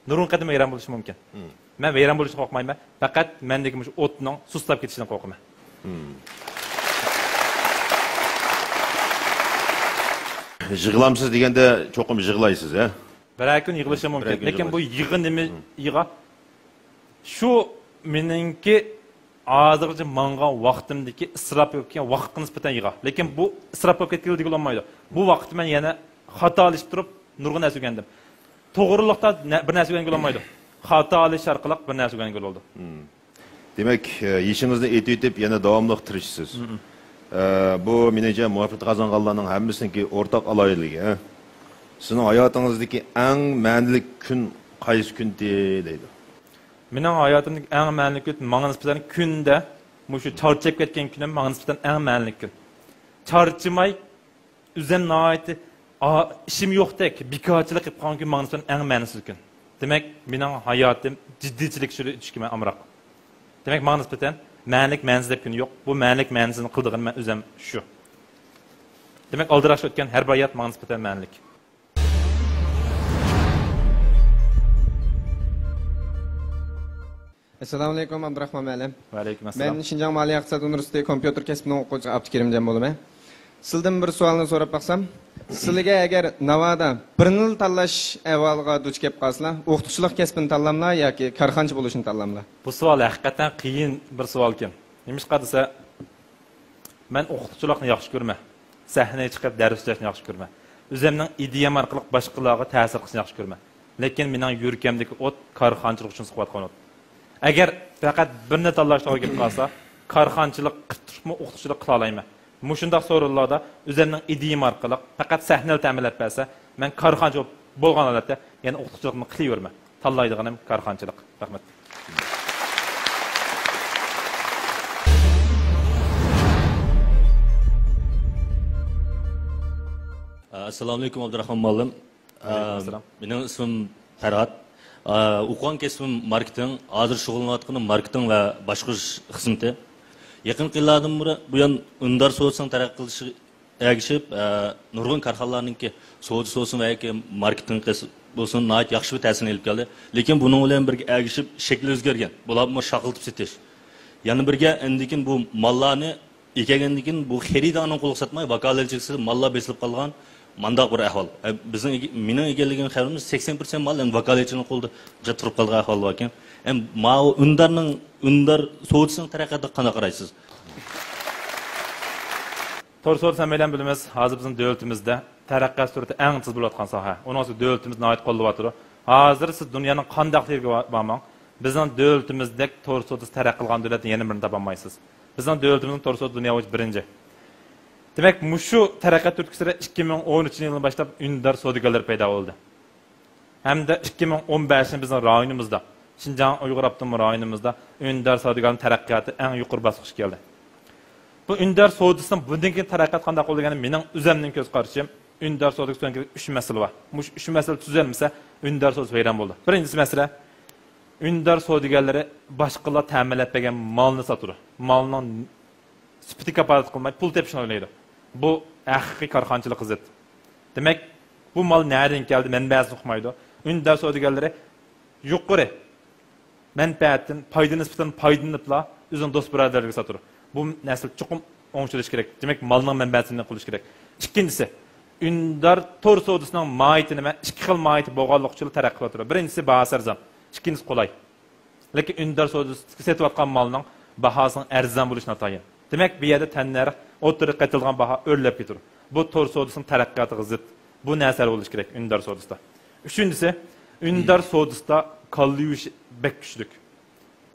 nurun qadam veyran bo'lishi mumkin. Men veyran bo'lishni qo'rqmayman, faqat mendagi shu o'tning sustab ketishidan qo'rqaman. Yığılamsız degende çokum yığılaysız, he? Bir gün yığılışım mümkün. Lekin bu yığın nemi yığa? Şu meningki azırcı manga vaqtimdiki israf etken vaqtga nisbatan yığa. Lekin bu israf bo'lib ketgan degan olmaydi. Bu vaqtni men yana xatolashib turib nurg'un narsa o'rgandim. To'g'rilikda bir narsa o'rgangan olmaydi. Xatolash orqali bir narsa o'rgangan oldu. Demek işinizde etip yana davamlı tirişsiz. Bu menimce muvaffaqiyat qozonganlarning hammasiniki o'rtaq alaylığı. Sizning hayotınızdaki en ma'nili kun qaysi kun deydi? Mening hayotimdagi eng ma'nili kun menga nisbatan kunda, mushu charchab ketgan kunim menga nisbatan eng ma'nili kun. Charchimay o'zim nihoyat ishim yo'qdek, bekorchilik qilib qolgan kun menga nisbatan eng ma'nisiz kun. Demek mening hayotim jiddiychilik tushga men amroq. Demek menga nisbatan ma'nilik ma'nisiz kun yo'q. Bu ma'nilik ma'nisini qildigan men o'zim shu. Demek aldirash o'tgan har bir hayot menga nisbatan ma'nilik. Assalomu alaykum Abdurrahman müəllim. Va alaykum assalom. Men Şinjan Maliya iqtisod universiteti kompyuter kasbining o'quvchisi Abdukerimjon bo'laman. Sizdan bir savolni so'rab baqsam, sizlarga agar Navoda bir yil tanlash ahvoliga duch kelib qolsalar, o'qituvchilik kasbini tanlamlar yoki korxonchi bo'lishni tanlamlar? Bu savol haqiqatan qiyin bir savol ekan. Nimishqa desa, men o'qituvchilikni yaxshi ko'raman. Sahnaga chiqib dars berishni yaxshi ko'raman. O'zimning ideyam orqali boshqalarga ta'sir qilishni yaxshi ko'raman. Lekin mening yurkamdagi o't korxonchilik uchun siqayotgan o't. Agar faqat birini tanlashga kelib qolsa, korxonchilik qilib o'qituvchilik qila olmayman. Mushundaq so'rovlarda o'zimning ideyam orqali faqat sahnani ta'minlab bersa, men korxonchi bo'lgan holatda yana o'qituvchilikni qilaverman. Tanlaydiganim korxonchilik. Rahmat. Assalomu alaykum Abdurrahman muallim. Benim ismim Ferhat. O'qigan kasbim marketing, hozir shug'ullanayotganim marketing va boshqarish xizmati. Yaqin yillardan beri bu yan undar so'zning taraqqiy qilishi ergishib, nurg'un korxonalarningki savdo so'sin va yoki marketing bo'lsin, nihoyat yaxshi bir ta'sir olib keldi. Lekin buning bilan birga ergishib shakli o'zgargan. Bularni shaqiltib setish. Yana birga endikin bu mallarni ekangandikin bu xaridorning qo'liga sotmay, vakolatchisi mallar besilib qolgan. Mandaq bir ahvol. Bizning mening egalligim xabarimiz 80% mal endi vakolatchining qo'lida turib qolgan ahvol bor ekan. Endi ma'u undar so'tsining taraqqiyotida qana qaraysiz? To'g'ri so'rasam bilan bilamiz, hozir bizning davlatimizda taraqqiyot surati eng tez bo'layotgan soha. Uning uchun davlatimiz nihoyat qo'llayapti. Hozir siz dunyoning qanday yerga bormang, bizning davlatimizdek to'g'ri so'rda taraqqiy qilgan davlatni yana birini topolmaysiz. Bizning davlatimizning to'g'ri so'rda dunyoda birinchi. Demek şu taraqqiyot turtkisida 2013 yıldan başlap undar savdogarlar paydo bo'ldi. Hem de 2015 bizning rayonimizda, Şinjan Uyg'ur Avtonom rayonimizda undar savdogarning taraqqiyoti eng yuqori bosqichga keldi. Bu ündar savdosining bundan keyin taraqqiyot qanday bo'lgani mening o'zimning ko'z qarashim. Ündar savdosi bilan 3 masala bor. Bu 3 masala tuzalmasa, ündar savdosi vayron bo'ldi. Birinchisi masala ündar savdogarlari boshqalar ta'minlab bergan molni sotadi. Molning sifati kafolat qilmay pul tepishni o'ylaydi. Bu haqiqiy korxonchilik xizmat. Demak, bu mol nereden keldi, manbasini uqmaydi. Ündar savdogarlari yuqori manfaatdan, foyda nisbatan foydalanibla o'zining do'st birodarlarga sotadi. Bu nasl chuqum o'ngchilish kerak. Demak, molning manbasini qilish kerak. Ikkinchisi, ündar tor savdosining mohiyatini men ikki xil mohiyati bo'lganlik uchun taraqqiyot qiladi. Birinchisi bahosi arzon, ikkinchisi qulay. Lekin ündar savdosi setayotgan molning bahosining arzon bo'lishi notayin. Demak, bu yerda tannarx o'tirib qatilgan baho o'rlab ketadi. Bu tor savdosining taraqqiyotiga zid. Bu narsa bo'lishi kerak ündar savdosida. Üçüncüsü, ündar savdosida kallı yuvish bek kuchlik.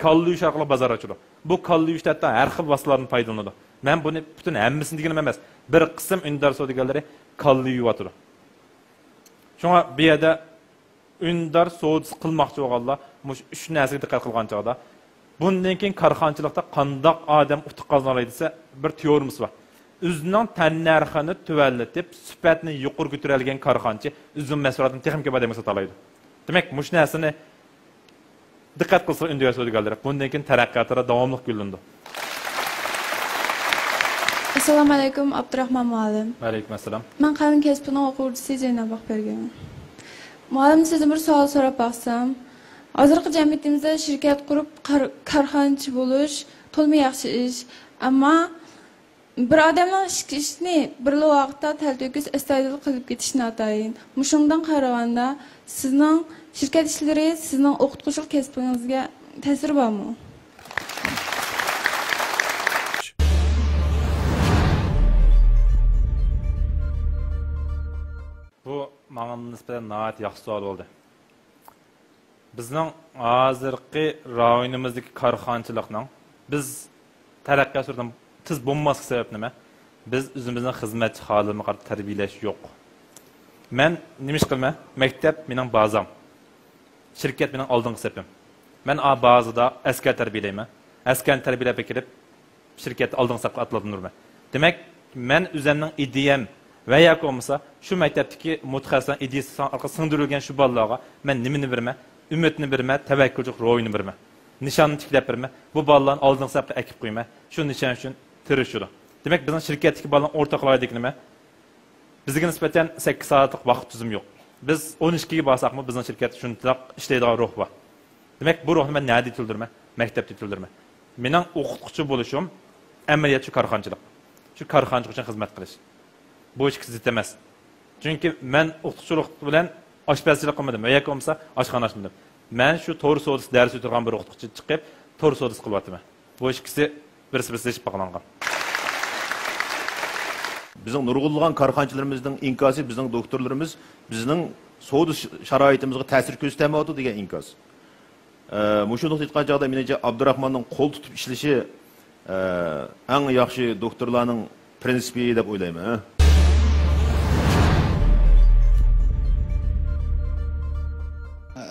Kallı yuvish orqali bozor ochiladi. Bu kallı yuvishda hatto har xil vositalardan foydalanadi. Men buni butun hammasini deganim emas. Bir qism ündar savdogarlari kallı yuvatadi. Shunga bu yerda ündar savdosi qilmoqchi bo'lganlar mush 3 narsaga diqqat qilgan chog'da bundan keyin korxonchilikda qandoq odam utuq qozonadi desa bir teoriyamiz bor. Üzünün tannarxini tuvallatib, sifatni yuqori ko'tarilgan korxonchi üzüm mahsulotini texnika badamga sotalaydi. Demak, mush narsani diqqat qilsa ündar savdogarlar bundan keyin taraqqiyotlar davomli yo'llanadi. Assalomu alaykum, Abdurahmon muallim. Va alaykum assalom. Men qonun kasbining o'quvchisi Zaynab Baxbergan. Muallim, sizdan bir savol so'rab baqsam, hozirgi jamiyatimizda shirkat qurib korxonchi bo'lish to'lma yaxshi ish, ammo bir odamning ishni bir vaqtda talto'kis astoydil qilib ketishni atayin. Mushundan qaraganda sizning shirkat ishlari sizning o'qituvchilik kasbingizga ta'sir bormi? Bu menga nisbatan nihoyat yaxshi savol bo'ldi. Bizning hozirgi rayonimizdagi korxonchilikning biz taraqqiyot surdan tiz bo'lmaslik sabab nima? Biz o'zimizning xizmatchi holimizga qarab tarbiyalash yo'q. Men nima ish qilma? Maktab mening bazam. Shirkat mening oldingi sepim. Men a bazada askar tarbiyalayman. Askarni tarbiyalab kirib shirkatni oldingi safga atlantirman. Demak, men o'zimning ideyam va yoki bo'lmasa shu maktabdagi mutaxassislar ideyasiga orqa singdirilgan shu bolalarga men nimani berman? Umidni berman, tavakkulchilik ro'yini berman. Nishonni tiklab berman. Bu bolalarni oldingi safga akib qo'yman. Shu nishon uchun tirishadi. Demak, bizning shirkatdagi bolalar o'rtoqlaydik nima? Bizga nisbatan 8 soatlik vaqt tizim yo'q. Biz 12 ga borsaqmi, bizning shirkat shundoq ishlaydigan ruh bor. Demak, bu ruhni men nada yetildirman? Maktabda yetildirman. Mening o'qituvchi bo'lishim amaliyot shu korxonchilik. Shu korxonchilik uchun xizmat qilish. Bu ish zid emas. Chunki men o'qituvchilik bilan oshpazchilik qilmadim. Yoki bo'lmasa oshxona ochmadim. Men shu to'g'ri savdosi dars o'tirgan bir o'qituvchi chiqib, to'g'ri savdosi qilyapman. Bu ikkisi birisi-birisi ish bog'langan. Bizning nurg'unlagan korxonchilarimizning inkosi, bizning doktorlarimiz bizning savdo sharoitimizga ta'sir ko'rsatmayapti degan inkos. Mushundoq aytgan chog'da menimcha Abdurahmonning qo'l tutib ishlashi eng yaxshi doktorlarning prinsipi deb o'ylayman.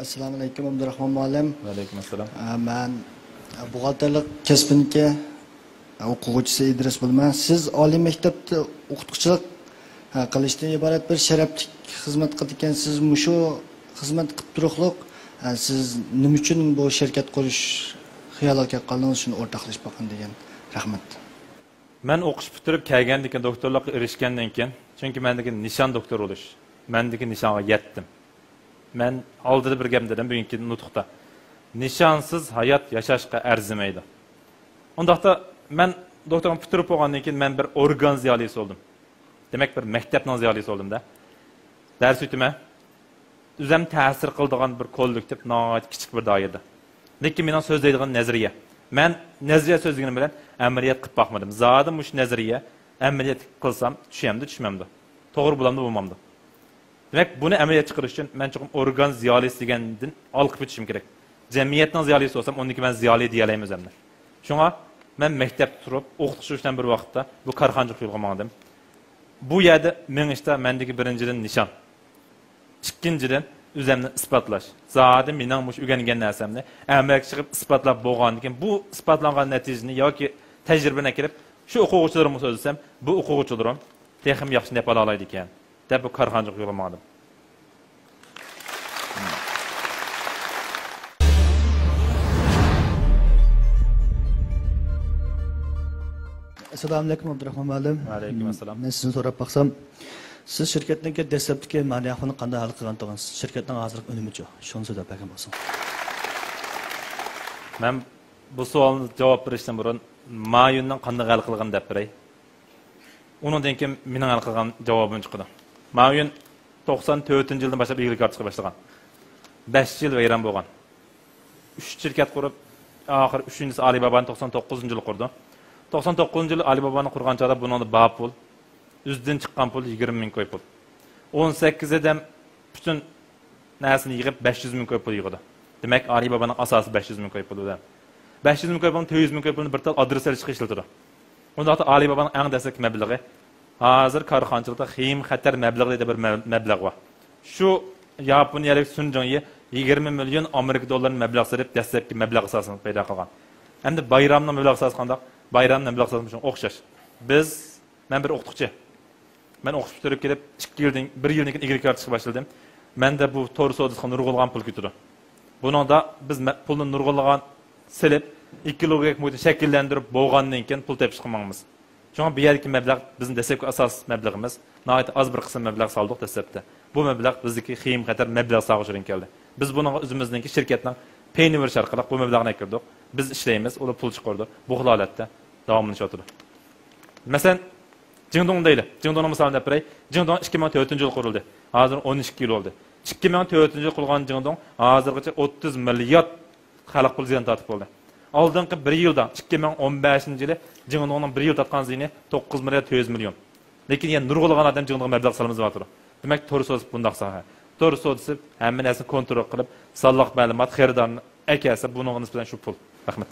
Assalomu alaykum Abdurahmon muallim. Va alaykum assalom. Men buxgalterlik kasbiniki o'quvchisi Idris bo'lman. Siz oliy maktabda o'qituvchilik qilishdan iborat bir sharafli xizmat qilgansiz. Mushu xizmat qilib turiblik siz nima uchun bu shirkat qurish xayoliga qoldingiz, shuni o'rtoqlashib boqing degan. Rahmat. Men o'qish bitirib kelgandan keyin doktorlikka erishgandan keyin, chunki mendagi nishon doktor bo'lish, mendagi nishonga yetdim. Men oldida bir gap dedim bugungi nutqda. Nishonsiz hayot yashashga arzimaydi. Undaqda men doktorlik bitirib bo'lgandan keyin men bir organ ziyolisi bo'ldim. Demak, bir maktabning ziyolisi bo'ldim-da. Dars o'taman. O'zim ta'sir qiladigan bir kollektiv, no'g'at kichik bir doirada. Lekin mening so'zlaydigan nazariya. Men nazariya so'zligini bilan amaliyot qilib boqmadim. Zodim mush nazariya amaliyot qilsam tushimdi, tushmamdi. To'g'ri bo'lamdi, bo'lmamdi. Demak, buni amaliyot chiqarish uchun men chuqur organ ziyolisi degandan olqib o'tishim kerak. Jamiyatning ziyolisi bo'lsam, uniki men ziyoli deya olmayman o'zimni. Shunga men maktabda turib, o'qitish uchun bir vaqtda bu korxonchilik yo'lga bordim. Bu yerda men ishda mendagi birinchidan nishon. Ikkinchidan o'zimni isbotlash. Zodim mening mush o'rgangan narsamni amalga chiqib isbotlab bo'lgandan keyin bu isbotlangan natijani yoki tajribani kirib Şu o'quvchilarimga so'zlasam, bu o'quvchilarim texim yaxshi deb ola oladi ekan, deb bu korxonaga yo'lamadim. Assalomu alaykum Abdurahmon muallim. Va alaykum assalom. Men sizni so'rab baqsam, siz shirkatning dastlabki mali ahvolini qanday hal qilgan tog'insiz? Shirkatning hozirgi unumi-chi? Shuni so'zlab bergan bo'lsin. Men bu savolga javob berishdan burun mayunning qanday hal qilgan deb beray. Undan keyin mening hal qilgan javobim chiqdi. Mayun 94-yildan boshlab egillik ortishga boshlagan. 5 yil vayron bo'lgan. 3 shirkat qurib, oxir 3-inchisi Alibaba'ni 99-yil qurdi. 99-yil Alibaba'ni qurgan chog'da buningda bor pul, o'zidan chiqqan pul 20 ming ko'y pul. 18-da butun narsani yig'ib 500 ming ko'y pul yig'di. Demak, Alibaba'ning asosi 500 ming ko'y pulida. 500 ming ko'y pulni 200 ming ko'y pulni bir tal adreslar chiqib ishlatadi. Unda Alibaba'ning eng dastlabki mablag'i hozir korxonachilikda xim xatar mablag'i deb bir mablag' bor. Shu Yaponiyalik Sun Jongyi 20 million Amerika dollari mablag' sarf dastlabki mablag' asosini paydo qilgan. Endi bayramning mablag' asosi qanday? Bayramning mablag' asosi uchun o'xshash. Men bir o'qituvchi. Men o'qib bitirib kelib 2 yildan 1 yildan keyin egrik ortishga boshladim. Menda bu to'g'ri so'zga nurg'ulg'an pul ketdi. Buningda biz pulni nurg'ulg'an silib, 2 logik muhitni shakllantirib bo'lgandan keyin pul tepish qilmoqmiz. Chunki bu yerdagi mablag' bizning dastlabki asos mablag'imiz. Nihoyat az bir qism mablag' soldik dastlabda. Bu mablag' bizniki xiyim xatar mablag' solg'ish keldi. Biz buni o'zimizningki shirkatning Payniverse orqali bu mablag'ni kirdik. Biz ishlaymiz, ular pul chiqardi. Bu holatda davomlanishadi. Masalan, Jingdong deyli. Jingdongni misolini beray. Jingdong 2004-yil qurildi. Hozir 12 yil oldi. 2004-yil qurilgan Jingdong hozirgacha 30 milliard xalq pul ziyon tortib bo'ldi. Oldingi 1 yilda 2015-yili Jingdongning 1 yil tortgan ziyoni 9 milliard 200 million. Lekin yana nurg'ulg'an odam Jingdongga mablag' solamiz deyapti. Demak, to'g'ri so'z bundoq soha. To'g'ri so'zib, hamma narsani kontrol qilib, sonliq ma'lumot xaridorni akasi buning nisbatan shu pul. Rahmat.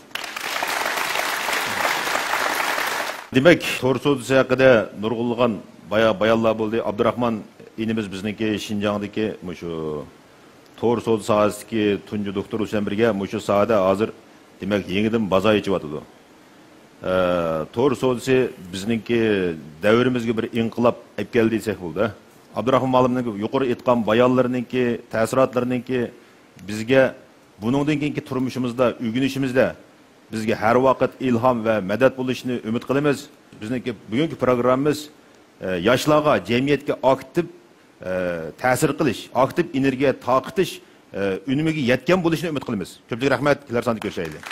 Demek, to'g'ri so'z haqida nurg'ulg'an bayonlar bo'ldi. Abdurahmon inimiz bizniki Şinjangdagi shu to'g'ri so'z sohasidagi tunji doktor bilan birga shu sohada hozir demak yangidan bozor ichiyotidu. To'g'ri so'zi bizniki davrimizga bir inqilob olib keldi desak bo'ldi. Abdurahmon muallimning yuqori aytgan bayonlarininki, ta'sirotlariniki bizga buningdan keyingi turmushimizda, o'rganishimizda bizga har vaqt ilhom va madad bo'lishini umid qilamiz. Bizniki bugungi programmamiz yoshlarga, jamiyatga aktiv ta'sir qilish, aktiv energiya taqitish unumiga yetgan bo'lishini umid qilamiz. Ko'pchilik rahmat, kelar sonda ko'rishaylik.